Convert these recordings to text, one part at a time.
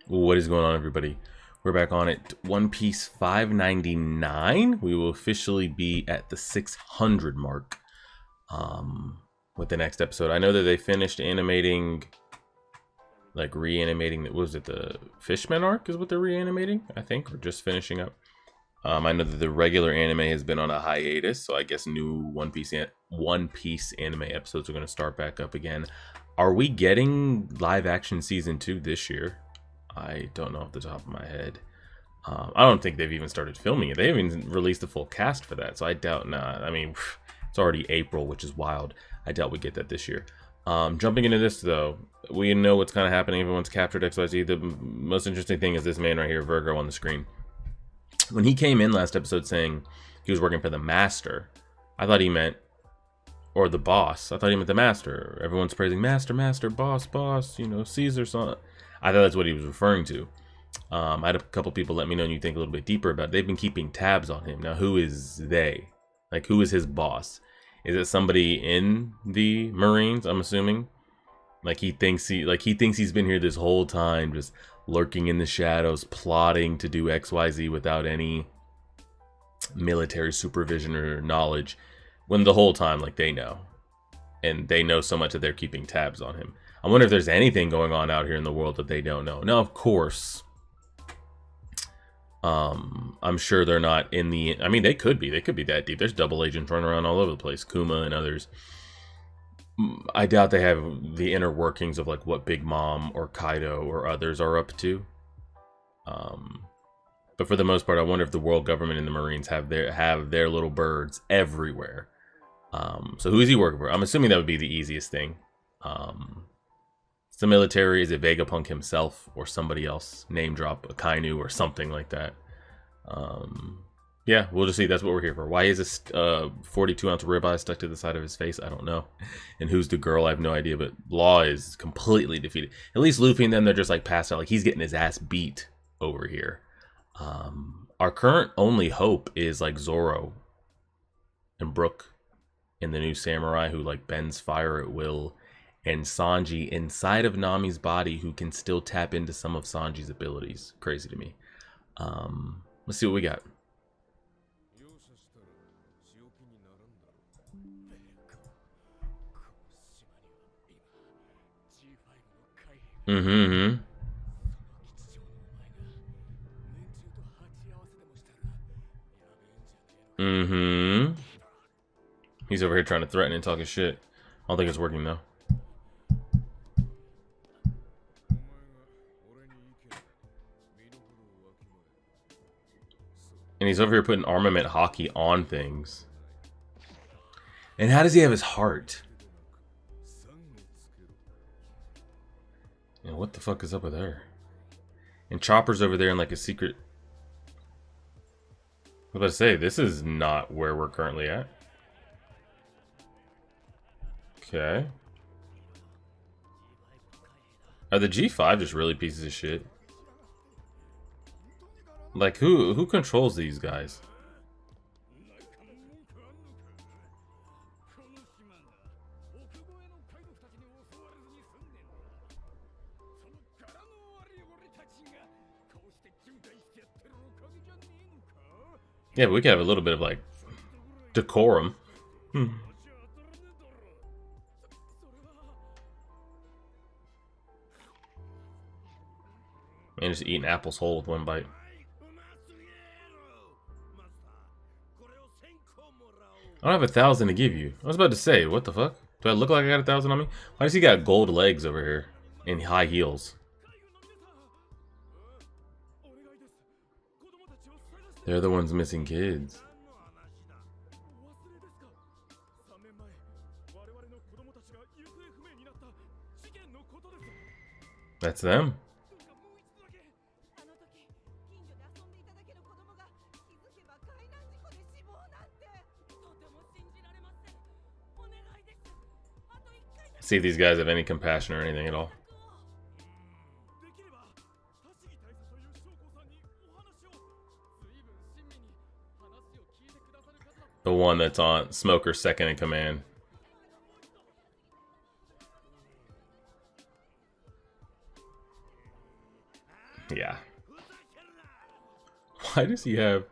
What is going on, everybody? We're back on it. One Piece 599. We will officially be at the 600 mark with the next episode. I know that they finished animating, like reanimating. What was it? The Fishman arc is what they're reanimating, I think, or just finishing up. I know that the regular anime has been on a hiatus, so I guess new One Piece anime episodes are going to start back up again. Are we getting live action season 2 this year? I don't know off the top of my head. I don't think they've even started filming it. They haven't even released the full cast for that, so I doubt not. I mean, it's already April, which is wild. I doubt we get that this year. Jumping into this, though, we know what's kind of happening. Everyone's captured XYZ. The most interesting thing is this man right here, Virgo, on the screen. When he came in last episode saying he was working for the master, I thought he meant, or the boss. I thought he meant the master. Everyone's praising master, master, boss, boss, you know, Caesar, son. I thought that's what he was referring to. I had a couple people let me know, and you think a little bit deeper about it. They've been keeping tabs on him. Now, who is they? Like, who is his boss? Is it somebody in the Marines, I'm assuming? Like he thinks he's been here this whole time, just lurking in the shadows, plotting to do XYZ without any military supervision or knowledge, when the whole time, like, they know. And they know so much that they're keeping tabs on him. I wonder if there's anything going on out here in the world that they don't know. Now, of course, I'm sure they're not in the... I mean, they could be that deep. There's double agents running around all over the place. Kuma and others. I doubt they have the inner workings of like what Big Mom or Kaido or others are up to. But for the most part, I wonder if the world government and the Marines have their little birds everywhere. So who is he working for? I'm assuming that would be the easiest thing. It's the military. Is it Vegapunk himself or somebody else? Name drop a Kainu or something like that. Yeah, we'll just see. That's what we're here for. Why is this 42-ounce ribeye stuck to the side of his face? I don't know. And who's the girl? I have no idea. But Law is completely defeated. At least Luffy and them, they're just like passed out. Like he's getting his ass beat over here. Our current only hope is like Zoro and Brook and the new samurai who like bends fire at will. And Sanji inside of Nami's body who can still tap into some of Sanji's abilities. Crazy to me. Let's see what we got. Mm-hmm. Mm-hmm. He's over here trying to threaten and talk his shit. I don't think it's working though. And he's over here putting armament hockey on things. And how does he have his heart? And what the fuck is up with her? And Chopper's over there in like a secret... I was about to say, this is not where we're currently at. Okay. Are the G5 just really pieces of shit? Like, who controls these guys? Yeah, but we can have a little bit of, like, decorum. And just eating apples whole with one bite. I don't have 1,000 to give you. I was about to say, what the fuck? Do I look like I got 1,000 on me? Why does he got gold legs over here and high heels? They're the ones missing kids. That's them. See if these guys have any compassion or anything at all. The one that's on Smoker's second in command. Yeah. Why does he have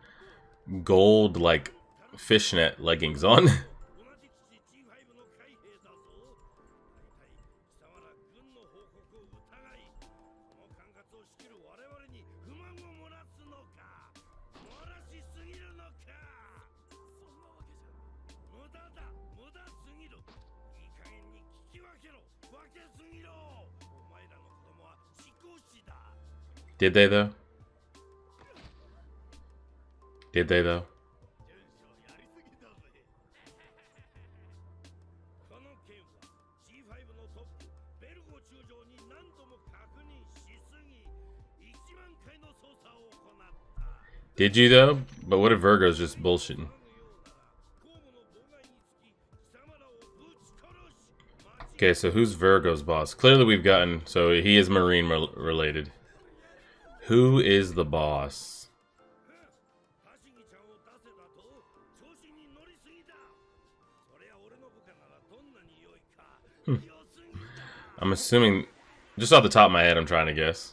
gold, like, fishnet leggings on? Did they, though? Did they, though? Did you, though? But what if Virgo's just bullshitting? Okay, so who's Virgo's boss? Clearly we've gotten... So he is marine related. Who is the boss? I'm assuming... Just off the top of my head, I'm trying to guess.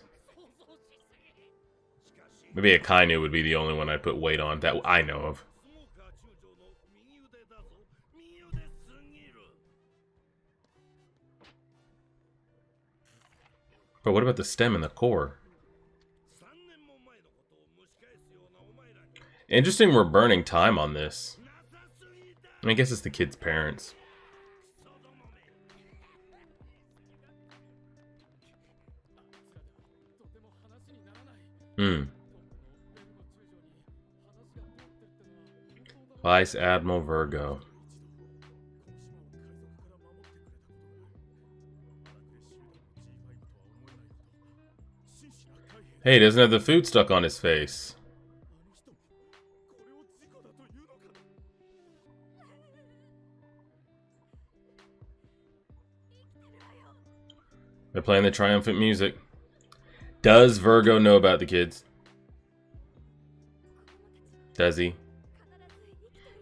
Maybe a Kainu would be the only one I'd put weight on that I know of. But what about the stem and the core? Interesting we're burning time on this. I guess it's the kid's parents. Vice Admiral Virgo. Hey, he doesn't have the food stuck on his face. They're playing the triumphant music. Does Virgo know about the kids? Does he?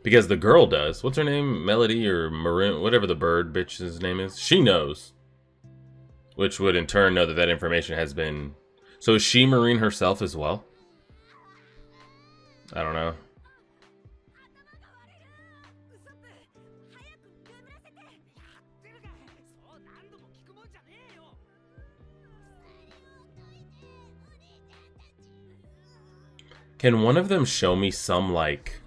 Because the girl does. What's her name? Melody or Maroon? Whatever the bird bitch's name is. She knows. Which would in turn know that that information has been... So is she Marine herself as well? I don't know. Can one of them show me some, like,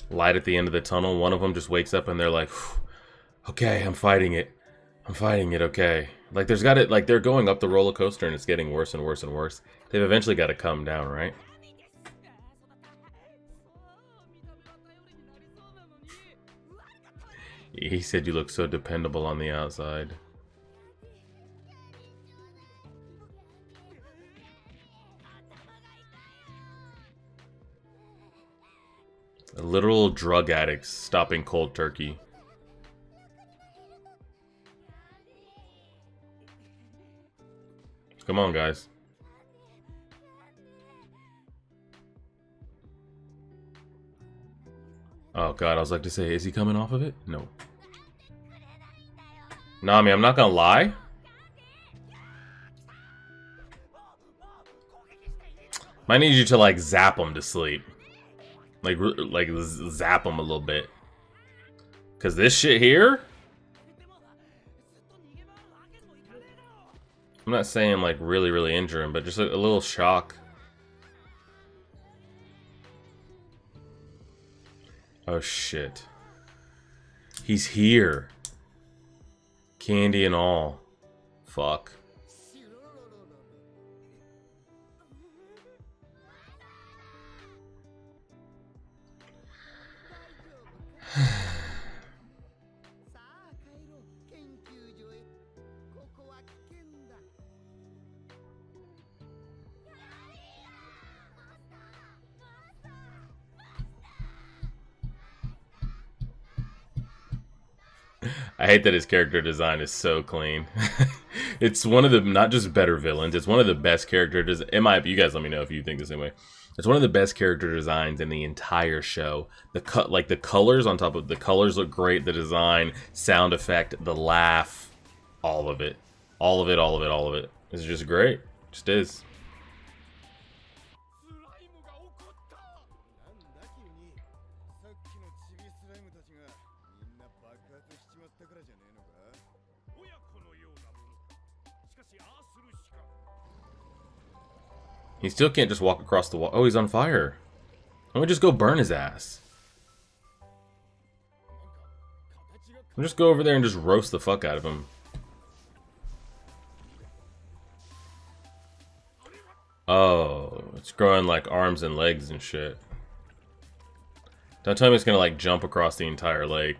light at the end of the tunnel? One of them just wakes up and they're like, okay, I'm fighting it. I'm fighting it, okay. Like, there's got it, like, they're going up the roller coaster and it's getting worse and worse and worse. They've eventually got to come down, right? He said you look so dependable on the outside. Literal drug addicts stopping cold turkey. Come on, guys. Oh god, I was like to say, is he coming off of it? No. Nami, I'm not gonna lie. Might need you to like zap him to sleep. Like zap him a little bit. Cause this shit here? I'm not saying like really injure him, but just a little shock. Oh shit. He's here. Candy and all. Fuck. I hate that his character design is so clean. It's one of the, not just better villains, it's one of the best character designs. You guys let me know if you think the same way. It's one of the best character designs in the entire show. The colors on top of the colors look great. The design, sound effect, the laugh, all of it. All of it. It's just great. Just is. He still can't just walk across the wall. Oh, he's on fire. Why don't we just go burn his ass? We'll just go over there and just roast the fuck out of him. Oh, it's growing like arms and legs and shit. Don't tell me it's gonna like jump across the entire lake.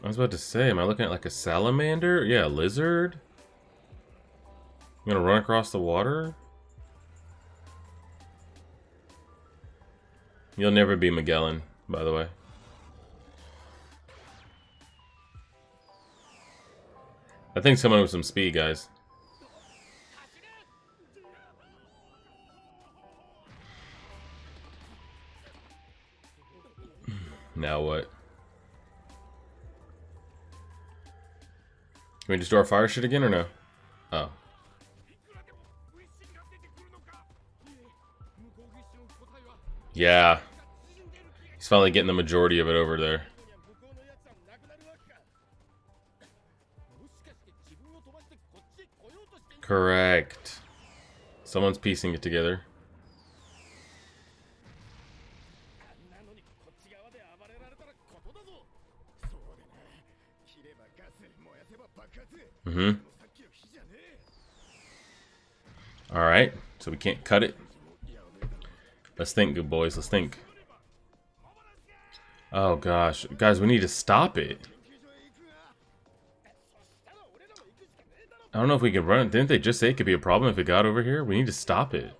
I was about to say, am I looking at like a salamander? Yeah, a lizard? You gonna run across the water? You'll never be Magellan, by the way. I think someone with some speed, guys. Now what? Can we just do our fire shit again or no? Oh. Yeah. He's finally getting the majority of it over there. Correct. Someone's piecing it together. Mm-hmm. Alright, so we can't cut it. Let's think, good boys, let's think. Oh gosh. Guys, we need to stop it. I don't know if we can run it. Didn't they just say it could be a problem if it got over here? We need to stop it.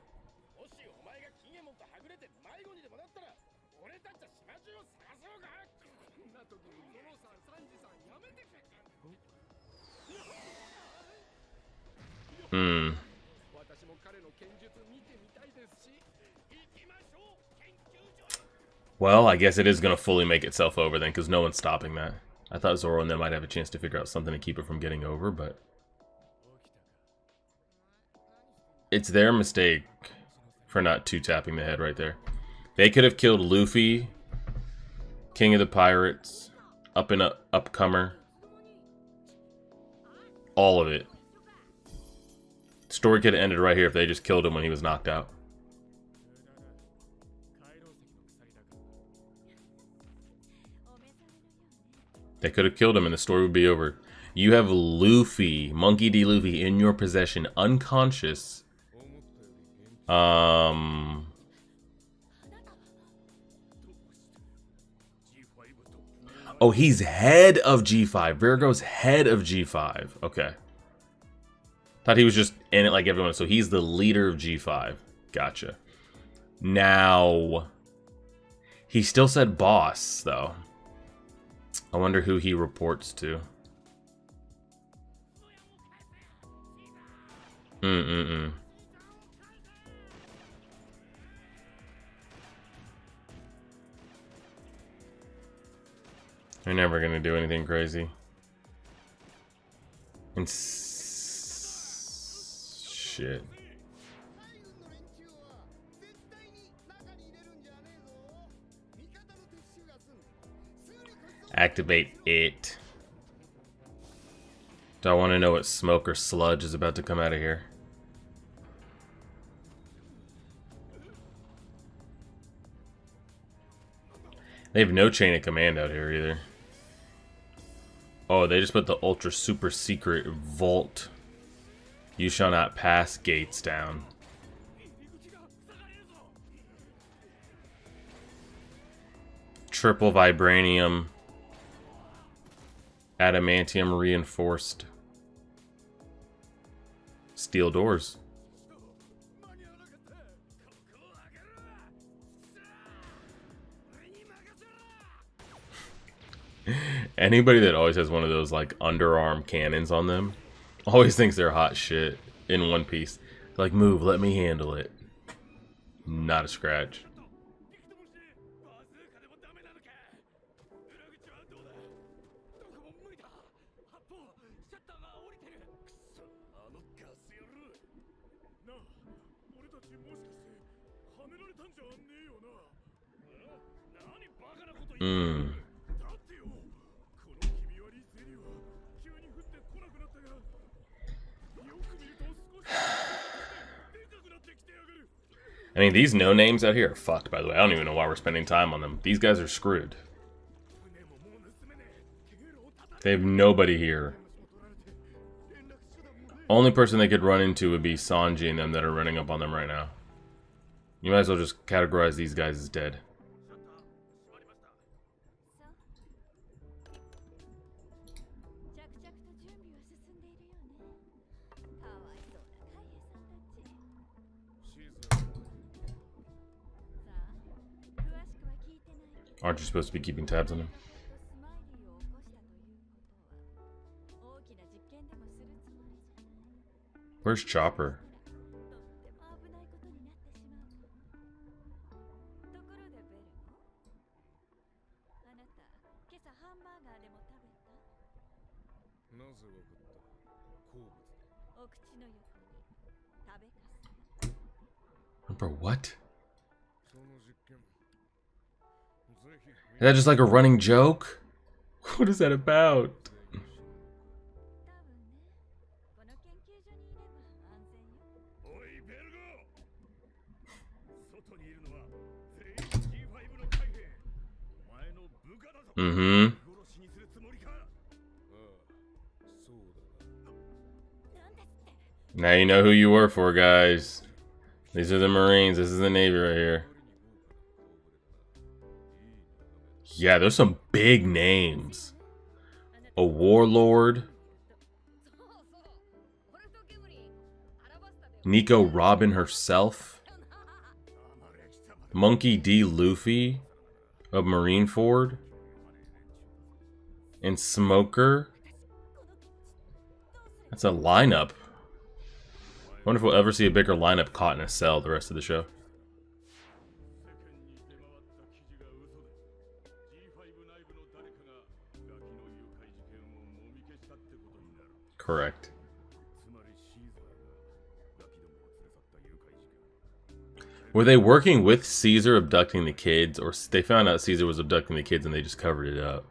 Well, I guess it is going to fully make itself over then, because no one's stopping that. I thought Zoro and them might have a chance to figure out something to keep it from getting over, but... it's their mistake for not two-tapping the head right there. They could have killed Luffy, King of the Pirates, Upcomer. All of it. The story could have ended right here if they just killed him when he was knocked out. They could have killed him and the story would be over. You have Luffy, Monkey D. Luffy, in your possession, unconscious. Oh, he's head of G5. Virgo's head of G5. Okay. Thought he was just in it like everyone. So he's the leader of G5. Gotcha. Now, he still said boss, though. I wonder who he reports to. They're never gonna do anything crazy. And shit. Activate it. Do I want to know what smoke or sludge is about to come out of here? They have no chain of command out here either. Oh, they just put the ultra super secret vault. You shall not pass gates down. Triple vibranium. Adamantium reinforced. Steel doors. Anybody that always has one of those like underarm cannons on them always thinks they're hot shit in One Piece. They're like, move, let me handle it. Not a scratch. I mean, these no names out here are fucked, by the way. I don't even know why we're spending time on them. These guys are screwed. They have nobody here. Only person they could run into would be Sanji and them that are running up on them right now. You might as well just categorize these guys as dead. Aren't you supposed to be keeping tabs on him? Where's Chopper? Bro, what? Is that just like a running joke? What is that about? Mm-hmm. Now you know who you work for, guys. These are the Marines. This is the Navy right here. Yeah, there's some big names. A warlord. Nico Robin herself. Monkey D. Luffy of Marineford. And Smoker. That's a lineup. I wonder if we'll ever see a bigger lineup caught in a cell the rest of the show. Correct. Were they working with Caesar abducting the kids, or they found out Caesar was abducting the kids and they just covered it up?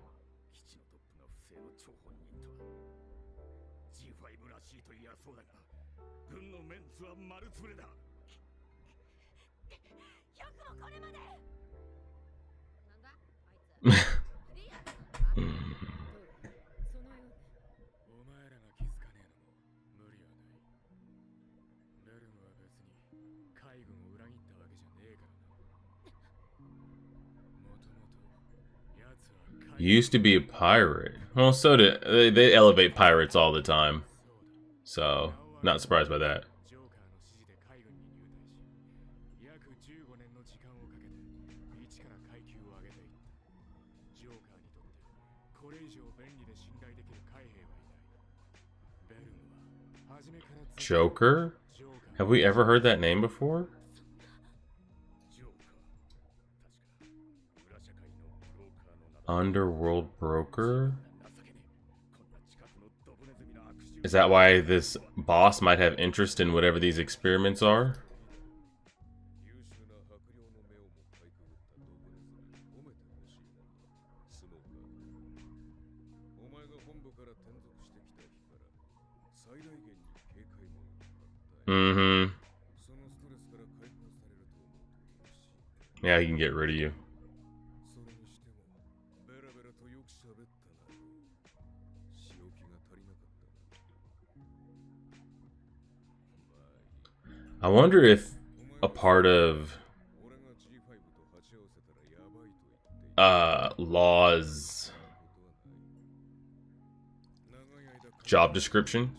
Used to be a pirate. Well, so did they elevate pirates all the time. So, not surprised by that. Joker? Have we ever heard that name before? Underworld broker? Is that why this boss might have interest in whatever these experiments are? Mm-hmm. Yeah, he can get rid of you. I wonder if a part of Law's job description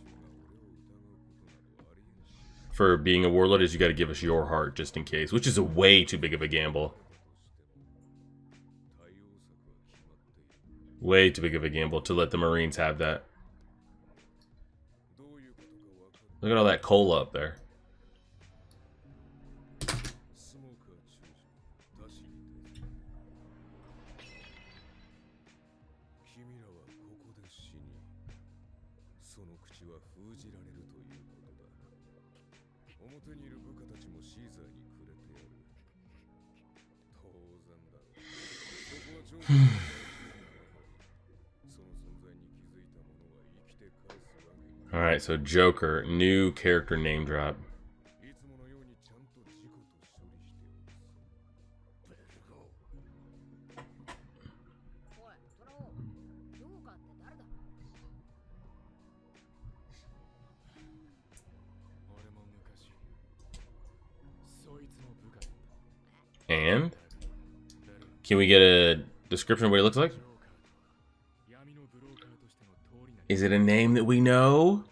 for being a warlord is you got to give us your heart just in case, which is a way too big of a gamble. Way too big of a gamble to let the Marines have that. Look at all that coal up there. Alright, so Joker, new character name drop. And can we get a description of what he looks like? Is it a name that we know?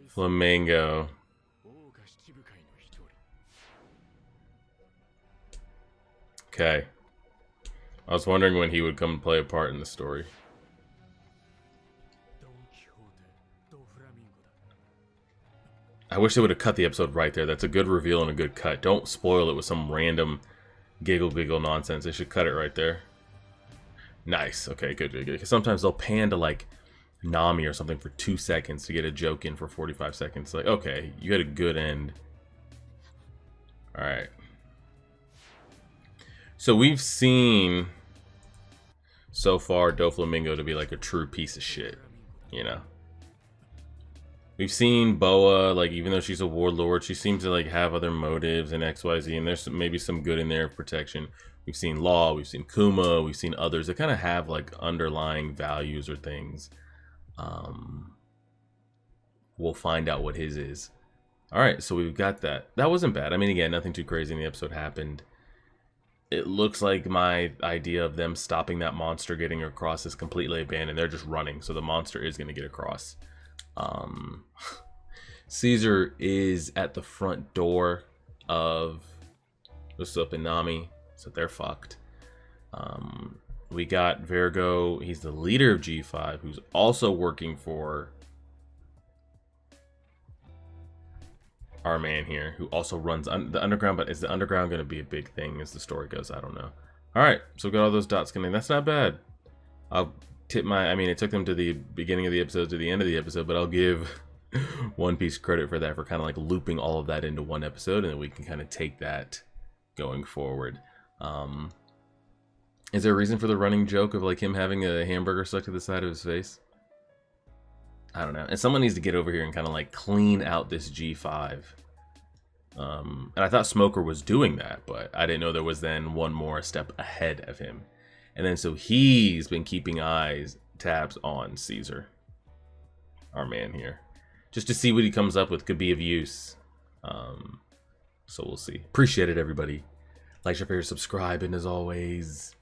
Flamingo. Okay. I was wondering when he would come and play a part in the story. I wish they would have cut the episode right there. That's a good reveal and a good cut. Don't spoil it with some random giggle nonsense. They should cut it right there. Nice. Okay, good. Because sometimes they'll pan to like Nami or something for 2 seconds to get a joke in for 45 seconds. Like, okay, you had a good end. All right. So we've seen so far Doflamingo to be like a true piece of shit, you know. We've seen Boa, like, even though she's a warlord, she seems to like have other motives and XYZ, and there's maybe some good in there of protection. We've seen Law, we've seen Kuma, we've seen others that kind of have like underlying values or things. We'll find out what his is. All right, so we've got that. That wasn't bad. I mean, again, nothing too crazy in the episode happened. It looks like my idea of them stopping that monster getting across is completely abandoned. They're just running, so the monster is going to get across. Caesar is at the front door of Usopp and Nami, so they're fucked. We got Virgo. He's the leader of G5, who's also working for our man here, who also runs the underground. But is the underground going to be a big thing as the story goes? I don't know. All right, so we got all those dots connected. That's not bad. I'll tip my, I mean, it took them to the beginning of the episode to the end of the episode, but I'll give One Piece credit for that, for kind of like looping all of that into one episode, and then we can kind of take that going forward. Is there a reason for the running joke of like him having a hamburger stuck to the side of his face? I don't know. And someone needs to get over here and kind of like clean out this G5. And I thought Smoker was doing that, but I didn't know there was then one more step ahead of him. And then so he's been keeping tabs on Caesar, our man here, just to see what he comes up with. Could be of use. So we'll see. Appreciate it, everybody. Like, share, favorite, subscribe, and as always,